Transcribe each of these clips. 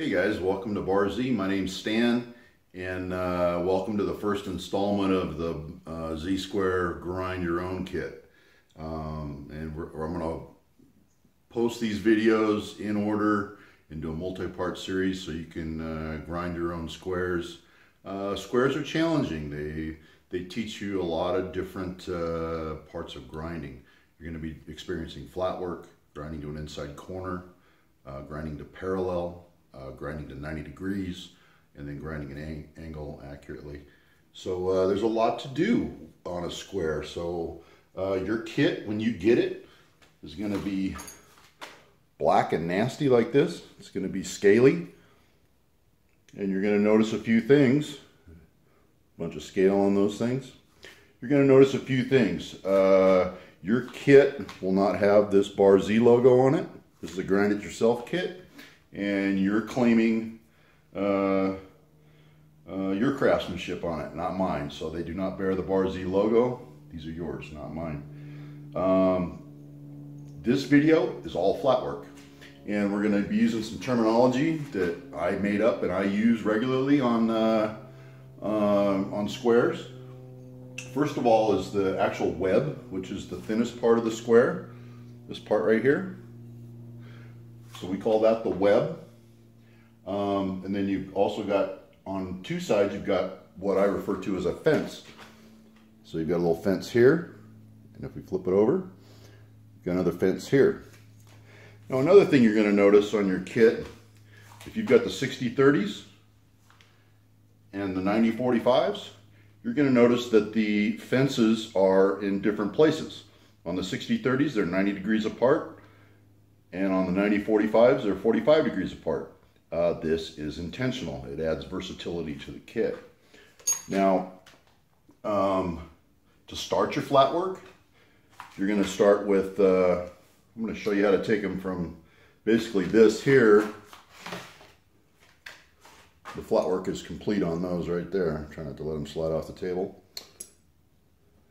Hey guys, welcome to Bar Z. My name's Stan, and welcome to the first installment of the Z-Square Grind Your Own Kit. I'm going to post these videos in order into a multi-part series so you can grind your own squares. Squares are challenging. They teach you a lot of different parts of grinding. You're going to be experiencing flat work, grinding to an inside corner, grinding to parallel, grinding to 90 degrees, and then grinding an angle accurately. So there's a lot to do on a square. So your kit, when you get it, is going to be black and nasty like this. It's going to be scaly, and you're going to notice a few things. A bunch of scale on those things. You're going to notice a few things. Your kit will not have this Bar Z logo on it. This is a grind it yourself kit, and you're claiming your craftsmanship on it, not mine. So they do not bear the Bar Z logo. These are yours, not mine. This video is all flat work, and we're going to be using some terminology that I made up and I use regularly on squares. First of all is the actual web, which is the thinnest part of the square. This part right here. So we call that the web. And then you've also got, on two sides, you've got what I refer to as a fence. So you've got a little fence here, and if we flip it over, you've got another fence here. Now another thing you're going to notice on your kit, if you've got the 60/30s and the 90/45s, you're going to notice that the fences are in different places. On the 60/30s, they're 90 degrees apart, and on the 90/45s, they're 45 degrees apart. This is intentional. It adds versatility to the kit. Now, to start your flat work, you're going to start with, I'm going to show you how to take them from basically this here. The flat work is complete on those right there. Try not to let them slide off the table.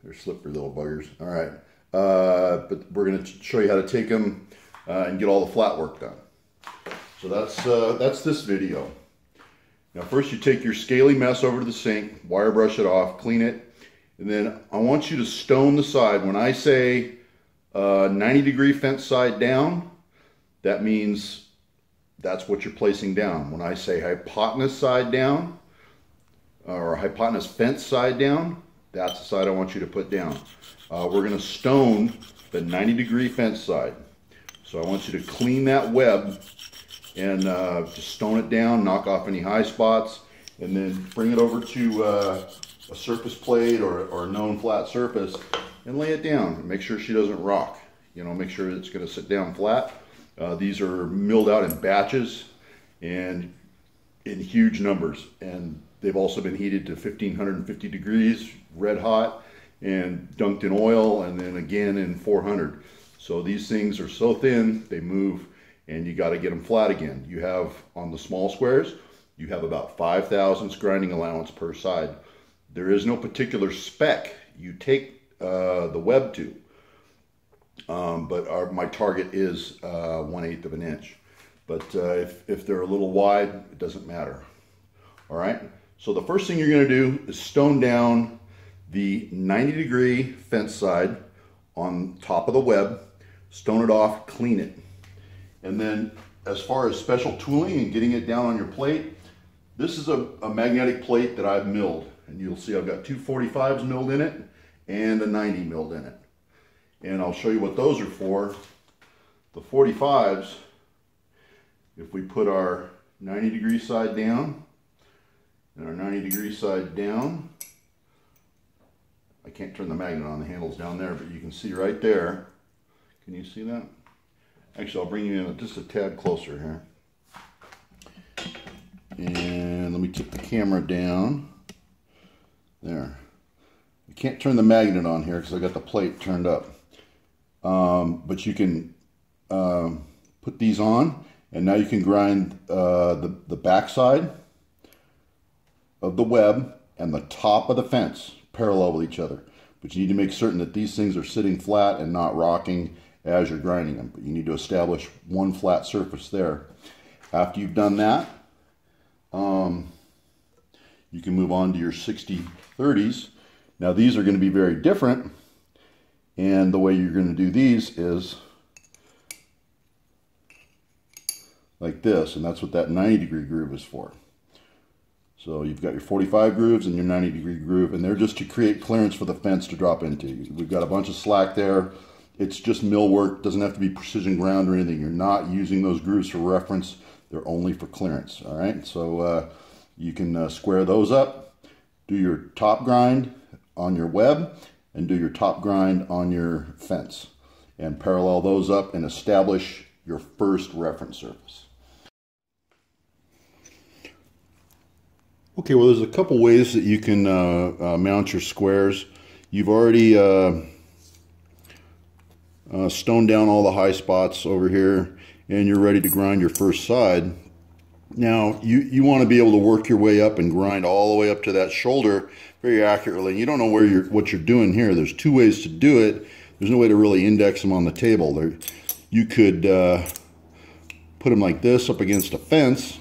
They're slippery little buggers. All right, but we're going to show you how to take them and get all the flat work done. So that's this video. Now first you take your scaly mess over to the sink, wire brush it off, clean it, and then I want you to stone the side. When I say 90-degree fence side down, that means that's what you're placing down. When I say hypotenuse side down, or hypotenuse fence side down, that's the side I want you to put down. We're going to stone the 90-degree fence side. So I want you to clean that web and just stone it down, knock off any high spots, and then bring it over to a surface plate or a known flat surface and lay it down. Make sure she doesn't rock. You know, make sure it's going to sit down flat. These are milled out in batches and in huge numbers, and they've also been heated to 1550 degrees, red hot, and dunked in oil, and then again in 400. So these things are so thin, they move, and you got to get them flat again. You have, on the small squares, you have about 5 thousandths grinding allowance per side. There is no particular spec you take the web to. But my target is 1/8 of an inch. But if they're a little wide, it doesn't matter. All right. So the first thing you're going to do is stone down the 90-degree fence side on top of the web. Stone it off, clean it. And then as far as special tooling and getting it down on your plate, this is a magnetic plate that I've milled. And you'll see I've got two 45s milled in it and a 90 milled in it. And I'll show you what those are for. The 45s, if we put our 90-degree side down and our 90-degree side down, I can't turn the magnet on, the handle's down there, but you can see right there. Can you see that? Actually, I'll bring you in just a tad closer here. And let me tip the camera down. There. I can't turn the magnet on here because I got the plate turned up. But you can put these on, and now you can grind the back side of the web and the top of the fence parallel with each other. But you need to make certain that these things are sitting flat and not rocking as you're grinding them. But you need to establish one flat surface there. After you've done that, you can move on to your 60/30s. Now these are going to be very different, and the way you're going to do these is like this, and that's what that 90-degree groove is for. So you've got your 45 grooves and your 90-degree groove, and they're just to create clearance for the fence to drop into. We've got a bunch of slack there. It's just mill work, doesn't have to be precision ground or anything. You're not using those grooves for reference. They're only for clearance, all right? So you can square those up, do your top grind on your web, and do your top grind on your fence, and parallel those up and establish your first reference surface. Okay, well, there's a couple ways that you can mount your squares. You've already stoned down all the high spots over here, and you're ready to grind your first side. Now, you want to be able to work your way up and grind all the way up to that shoulder very accurately. You don't know what you're doing here. There's two ways to do it. There's no way to really index them on the table. You could put them like this up against a fence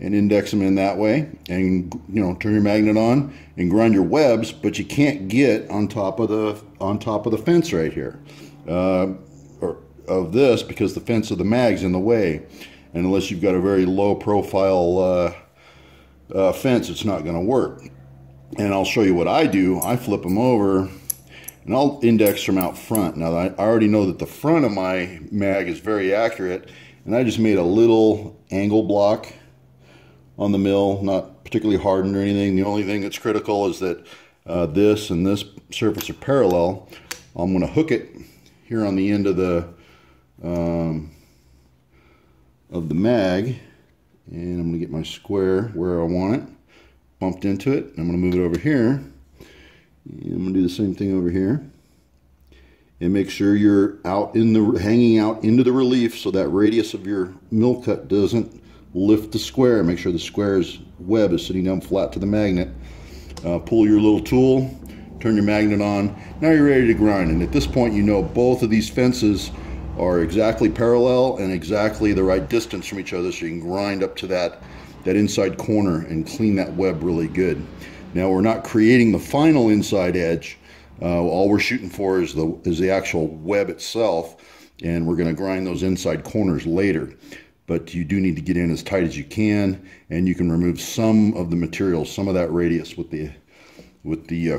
and index them in that way, and turn your magnet on and grind your webs, but you can't get on top of the fence right here, or of this, because the fence of the mag's in the way, and unless you've got a very low profile fence, it's not going to work. And I'll show you what I do. I flip them over and I'll index from out front. Now I already know that the front of my mag is very accurate, and I just made a little angle block on the mill, not particularly hardened or anything. The only thing that's critical is that this and this surface are parallel. I'm going to hook it here on the end of the mag, and I'm going to get my square where I want it, bumped into it. I'm going to move it over here, and I'm going to do the same thing over here, and make sure you're hanging out into the relief so that radius of your mill cut doesn't lift the square. Make sure the square's web is sitting down flat to the magnet. Pull your little tool, turn your magnet on. Now you're ready to grind, and at this point you know both of these fences are exactly parallel and exactly the right distance from each other, so you can grind up to that inside corner and clean that web really good. Now we're not creating the final inside edge. All we're shooting for is the actual web itself, and we're going to grind those inside corners later. But you do need to get in as tight as you can, and you can remove some of the material, some of that radius with the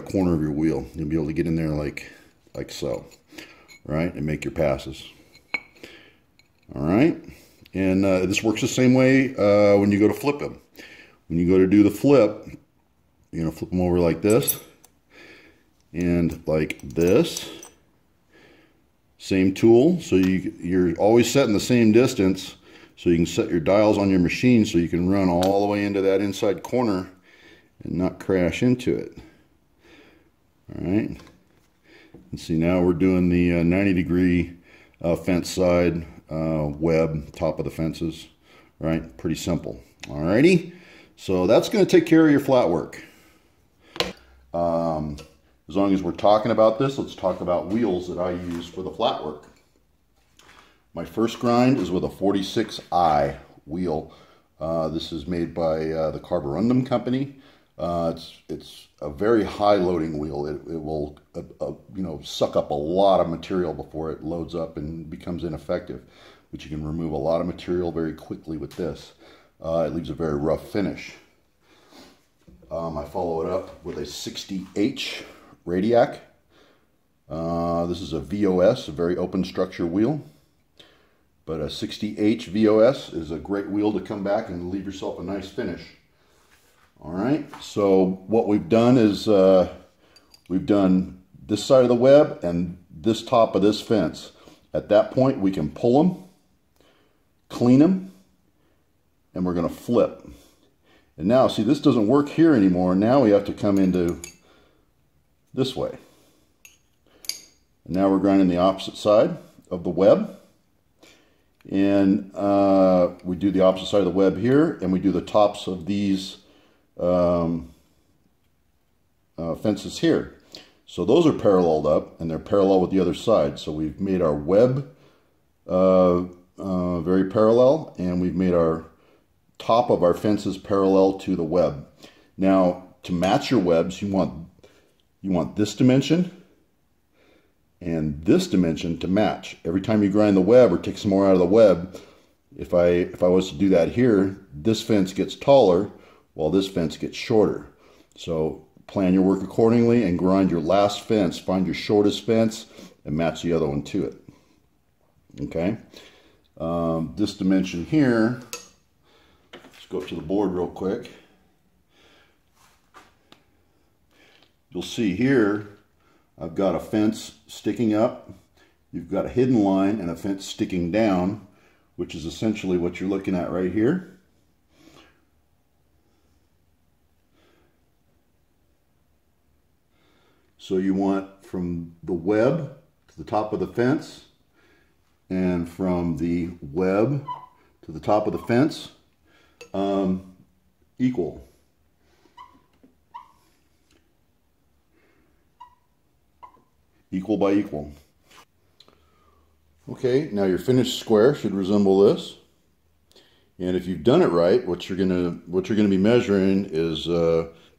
corner of your wheel. You'll be able to get in there like so, right, and make your passes. All right, and this works the same way when you go to flip them. When you go to do the flip, you're going to flip them over like this and like this. Same tool, so you're always setting the same distance, so you can set your dials on your machine so you can run all the way into that inside corner and not crash into it. All right, and see, now we're doing the 90-degree fence side web, top of the fences, right? Pretty simple. Alrighty, so that's going to take care of your flat work. As long as we're talking about this, let's talk about wheels that I use for the flat work. My first grind is with a 46i wheel. This is made by the Carborundum company. It's a very high loading wheel. It will suck up a lot of material before it loads up and becomes ineffective. But you can remove a lot of material very quickly with this. It leaves a very rough finish. I follow it up with a 60H Radiac. This is a VOS, a very open structure wheel. But a 60H VOS is a great wheel to come back and leave yourself a nice finish. All right, so what we've done is we've done this side of the web and this top of this fence. At that point, we can pull them, clean them, and we're going to flip. And now, see, this doesn't work here anymore. Now we have to come into this way. And now we're grinding the opposite side of the web. And we do the opposite side of the web here, and we do the tops of these fences here. So those are paralleled up, and they're parallel with the other side. So we've made our web very parallel, and we've made our top of our fences parallel to the web. Now, to match your webs, you want this dimension and this dimension to match. Every time you grind the web or take some more out of the web, if I was to do that here, this fence gets taller while this fence gets shorter. So plan your work accordingly and grind your last fence. Find your shortest fence and match the other one to it. Okay. This dimension here, let's go up to the board real quick. You'll see here, I've got a fence sticking up. You've got a hidden line and a fence sticking down, which is essentially what you're looking at right here. So you want from the web to the top of the fence, and from the web to the top of the fence, equal. Equal by equal. Okay, now your finished square should resemble this. And if you've done it right, what you're gonna be measuring is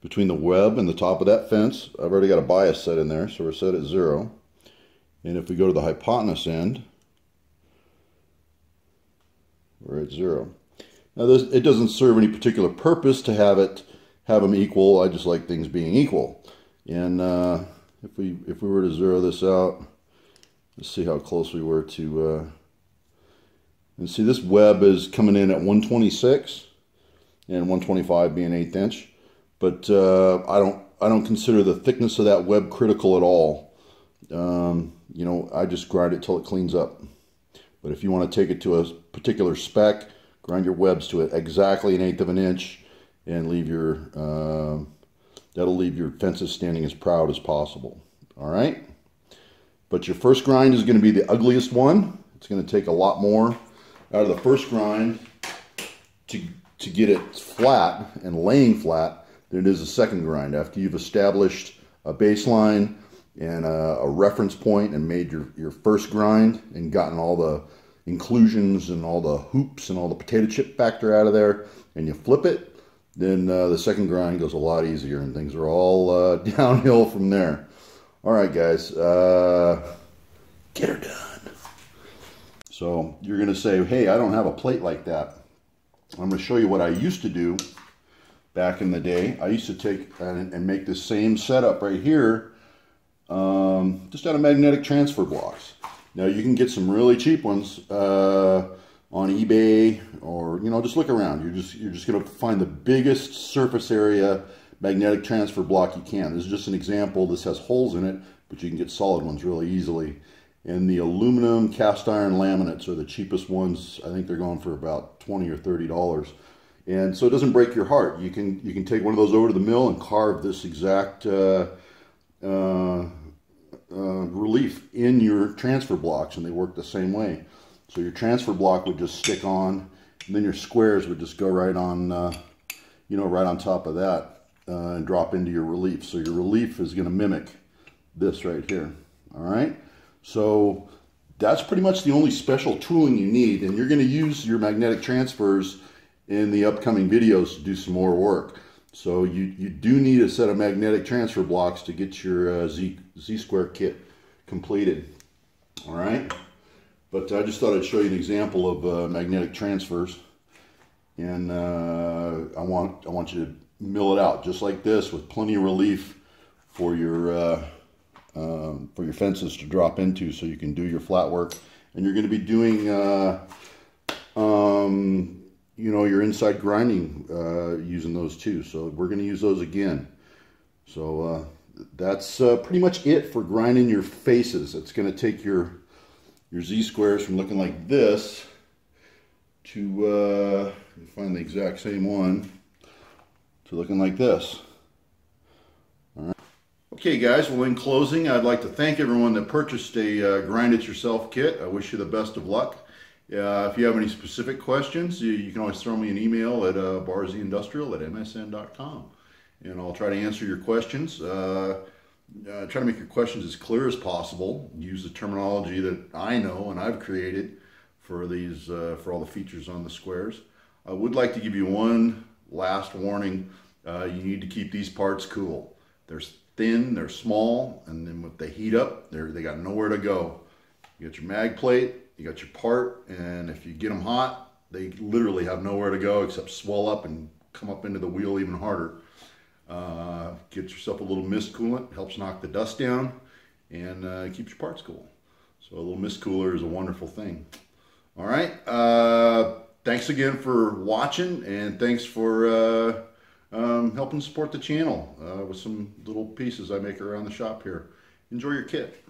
between the web and the top of that fence. I've already got a bias set in there, so we're set at 0. And if we go to the hypotenuse end, we're at 0. Now it doesn't serve any particular purpose to have them equal. I just like things being equal. And if we were to zero this out, let's see how close we were to. And see, this web is coming in at 126, and 125 being 1/8 inch. But I don't consider the thickness of that web critical at all. You know, I just grind it till it cleans up. But if you want to take it to a particular spec, grind your webs to it exactly 1/8 of an inch, and leave your that'll leave your fences standing as proud as possible. All right. But your first grind is going to be the ugliest one. It's going to take a lot more out of the first grind to get it flat and laying flat than it is the second grind. After you've established a baseline and a reference point and made your first grind and gotten all the inclusions and all the hoops and all the potato chip factor out of there, and you flip it, then the second grind goes a lot easier and things are all downhill from there. All right, guys, get her done. So you're going to say, hey, I don't have a plate like that. I'm going to show you what I used to do back in the day. I used to take and make this same setup right here just out of magnetic transfer blocks. Now you can get some really cheap ones on eBay, or just look around. You're just going to find the biggest surface area magnetic transfer block you can. This is just an example. This has holes in it, but you can get solid ones really easily. And the aluminum cast iron laminates are the cheapest ones. I think they're going for about $20 or $30. And so it doesn't break your heart. You can take one of those over to the mill and carve this exact relief in your transfer blocks, and they work the same way. So your transfer block would just stick on, and then your squares would just go right on, right on top of that and drop into your relief. So your relief is going to mimic this right here. All right. So that's pretty much the only special tooling you need, and you're going to use your magnetic transfers in the upcoming videos to do some more work. So you do need a set of magnetic transfer blocks to get your Z-square kit completed. All right. But I just thought I'd show you an example of magnetic transfers, and I want you to mill it out just like this with plenty of relief for your fences to drop into, so you can do your flat work. And you're going to be doing your inside grinding using those too. So we're going to use those again. So that's pretty much it for grinding your faces. It's going to take your Z-squares from looking like this to find the exact same one to looking like this. All right. Okay, guys. Well, in closing, I'd like to thank everyone that purchased a Grind It Yourself kit. I wish you the best of luck. If you have any specific questions, you can always throw me an email at barzindustrial@msn.com, and I'll try to answer your questions. Try to make your questions as clear as possible. Use the terminology that I know and I've created for these for all the features on the squares. I would like to give you one last warning. You need to keep these parts cool. They're thin, they're small, and then if they heat up, they got nowhere to go. You got your mag plate, you got your part, and if you get them hot, they literally have nowhere to go except swell up and come up into the wheel even harder. Get yourself a little mist coolant, helps knock the dust down, and keeps your parts cool. So a little mist cooler is a wonderful thing. All right, thanks again for watching, and thanks for helping support the channel with some little pieces I make around the shop here. Enjoy your kit.